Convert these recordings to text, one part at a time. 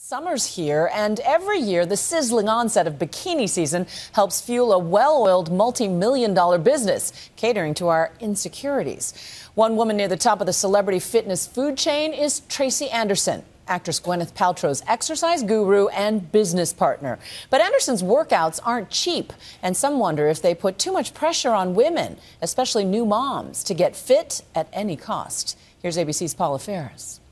Summer's here, and every year the sizzling onset of bikini season helps fuel a well-oiled multi-million-dollar business, catering to our insecurities. One woman near the top of the celebrity fitness food chain is Tracy Anderson, actress Gwyneth Paltrow's exercise guru and business partner. But Anderson's workouts aren't cheap, and some wonder if they put too much pressure on women, especially new moms, to get fit at any cost. Here's ABC's Paula Ferris.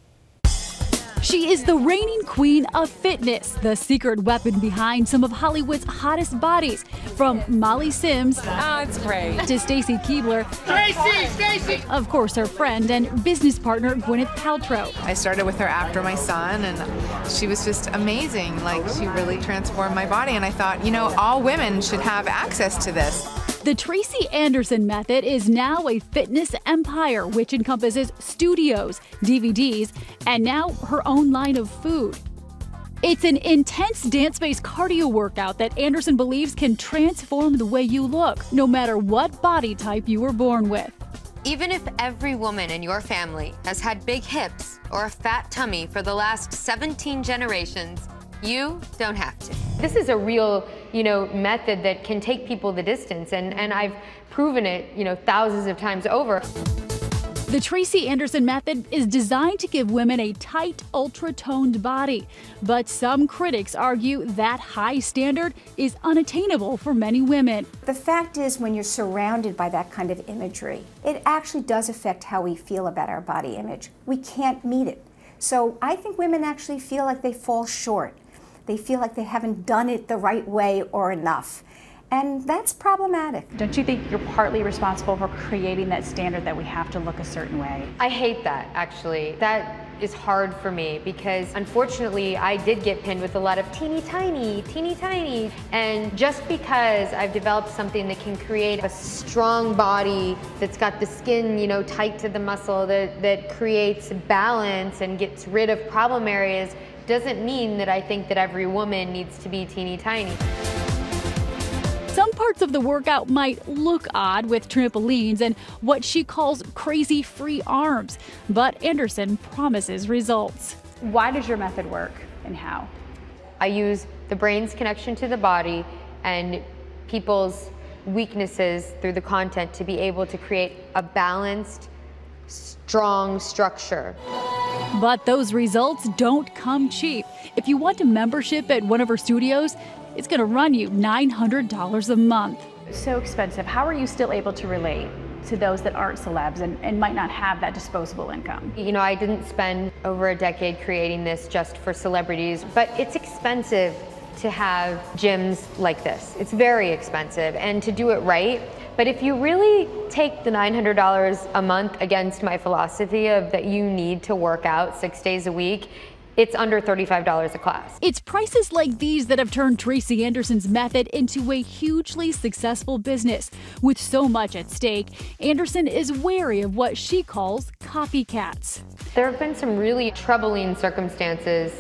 She is the reigning queen of fitness, the secret weapon behind some of Hollywood's hottest bodies, from Molly Sims it's great. to Stacy Keibler, Tracy! of course her friend and business partner Gwyneth Paltrow. I started with her after my son, and she was just amazing. Like, she really transformed my body, and I thought, you know, all women should have access to this. The Tracy Anderson method is now a fitness empire, which encompasses studios, DVDs, and now her own line of food. It's an intense dance-based cardio workout that Anderson believes can transform the way you look, no matter what body type you were born with. Even if every woman in your family has had big hips or a fat tummy for the last 17 generations, you don't have to. This is a real, method that can take people the distance, and I've proven it, thousands of times over. The Tracy Anderson method is designed to give women a tight, ultra-toned body, but some critics argue that high standard is unattainable for many women. The fact is, when you're surrounded by that kind of imagery, it actually does affect how we feel about our body image. We can't meet it. So I think women actually feel like they fall short. They feel like they haven't done it the right way or enough. And that's problematic. Don't you think you're partly responsible for creating that standard that we have to look a certain way? I hate that, actually. That is hard for me because, unfortunately, I did get pinned with a lot of teeny tiny. And just because I've developed something that can create a strong body that's got the skin, tight to the muscle, that creates balance and gets rid of problem areas, doesn't mean that I think that every woman needs to be teeny tiny. Some parts of the workout might look odd with trampolines and what she calls crazy free arms, but Anderson promises results. Why does your method work and how? I use the brain's connection to the body and people's weaknesses through the content to be able to create a balanced, strong structure. But those results don't come cheap. If you want a membership at one of her studios, it's going to run you $900 a month. So expensive. How are you still able to relate to those that aren't celebs and might not have that disposable income? I didn't spend over a decade creating this just for celebrities, but it's expensive to have gyms like this. It's very expensive, and to do it right. But if you really take the $900 a month against my philosophy of that you need to work out 6 days a week, it's under $35 a class. It's prices like these that have turned Tracy Anderson's method into a hugely successful business. With so much at stake, Anderson is wary of what she calls copycats. There have been some really troubling circumstances,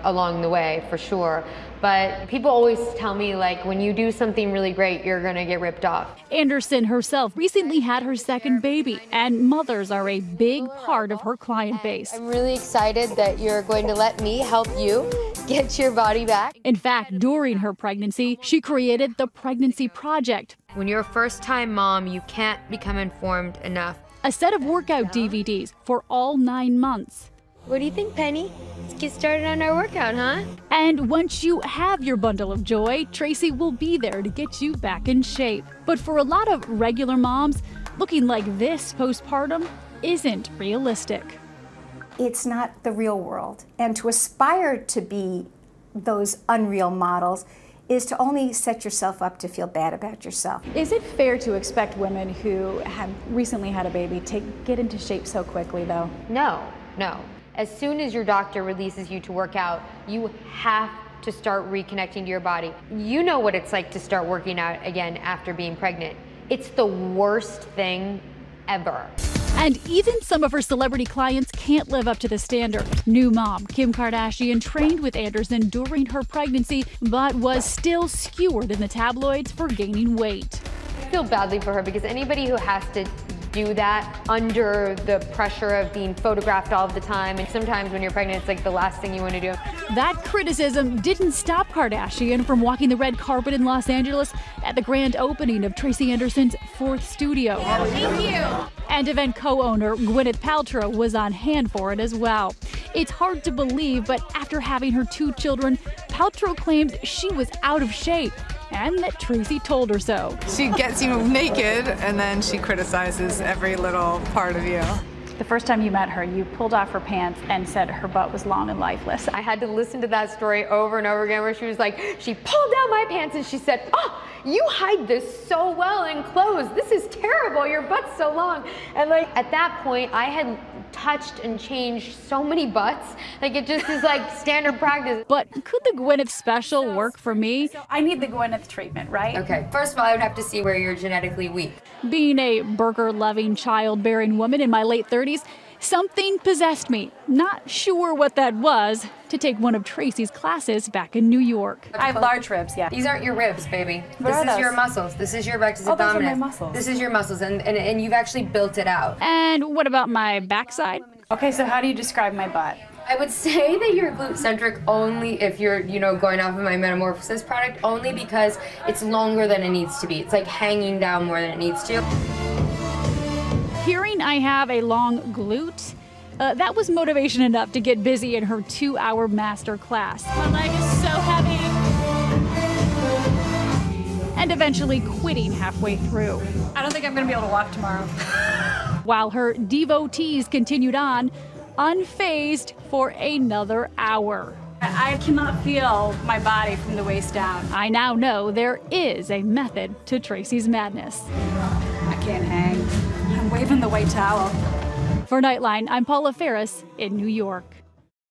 along the way, for sure. But people always tell me, like, when you do something really great, you're gonna get ripped off. Anderson herself recently had her second baby, and mothers are a big part of her client base. I'm really excited that you're going to let me help you get your body back. In fact, during her pregnancy, she created the Pregnancy Project. When you're a first-time mom, you can't become informed enough. A set of workout DVDs for all 9 months. What do you think, Penny? Let's get started on our workout, huh? And once you have your bundle of joy, Tracy will be there to get you back in shape. But for a lot of regular moms, looking like this postpartum isn't realistic. It's not the real world. And to aspire to be those unreal models is to only set yourself up to feel bad about yourself. Is it fair to expect women who have recently had a baby to get into shape so quickly, though? No. As soon as your doctor releases you to work out, you have to start reconnecting to your body. You know what it's like to start working out again after being pregnant. It's the worst thing ever. And even some of her celebrity clients can't live up to the standard. New mom Kim Kardashian trained with Anderson during her pregnancy, but was still skewered in the tabloids for gaining weight. I feel badly for her because anybody who has to do that under the pressure of being photographed all the time. And sometimes when you're pregnant, it's like the last thing you want to do. That criticism didn't stop Kardashian from walking the red carpet in Los Angeles at the grand opening of Tracy Anderson's 4th studio. Thank you. And event co-owner Gwyneth Paltrow was on hand for it as well. It's hard to believe, but after having her 2 children, Paltrow claims she was out of shape and that Tracy told her so. She gets you naked and then she criticizes every little part of you. The first time you met her, you pulled off her pants and said her butt was long and lifeless. I had to listen to that story over and over again where she was like, she pulled down my pants and she said, oh, you hide this so well in clothes. This is terrible. Your butt's so long. And like at that point, I had touched and changed so many butts. Like it just is like standard practice. But could the Gwyneth special work for me? I need the Gwyneth treatment, right? Okay, first of all, I would have to see where you're genetically weak. Being a burger-loving, childbearing woman in my late 30s, something possessed me. Not sure what that was, to take one of Tracy's classes back in New York. I have large ribs, yeah. These aren't your ribs, baby. What are This is those? your muscles. This is your rectus Oh, those are abdominis. my muscles. This is your muscles, and you've actually built it out. And what about my backside? Okay, so how do you describe my butt? I would say that you're glute-centric only if you're, going off of my Metamorphosis product, only because it's longer than it needs to be. It's like hanging down more than it needs to. Hearing I have a long glute, that was motivation enough to get busy in her 2-hour master class. My leg is so heavy. And eventually quitting halfway through. I don't think I'm gonna be able to walk tomorrow. While her devotees continued on, unfazed for another hour. I cannot feel my body from the waist down. I now know there is a method to Tracy's madness. I can't hang. I'm waving the white towel. For Nightline, I'm Paula Ferris in New York.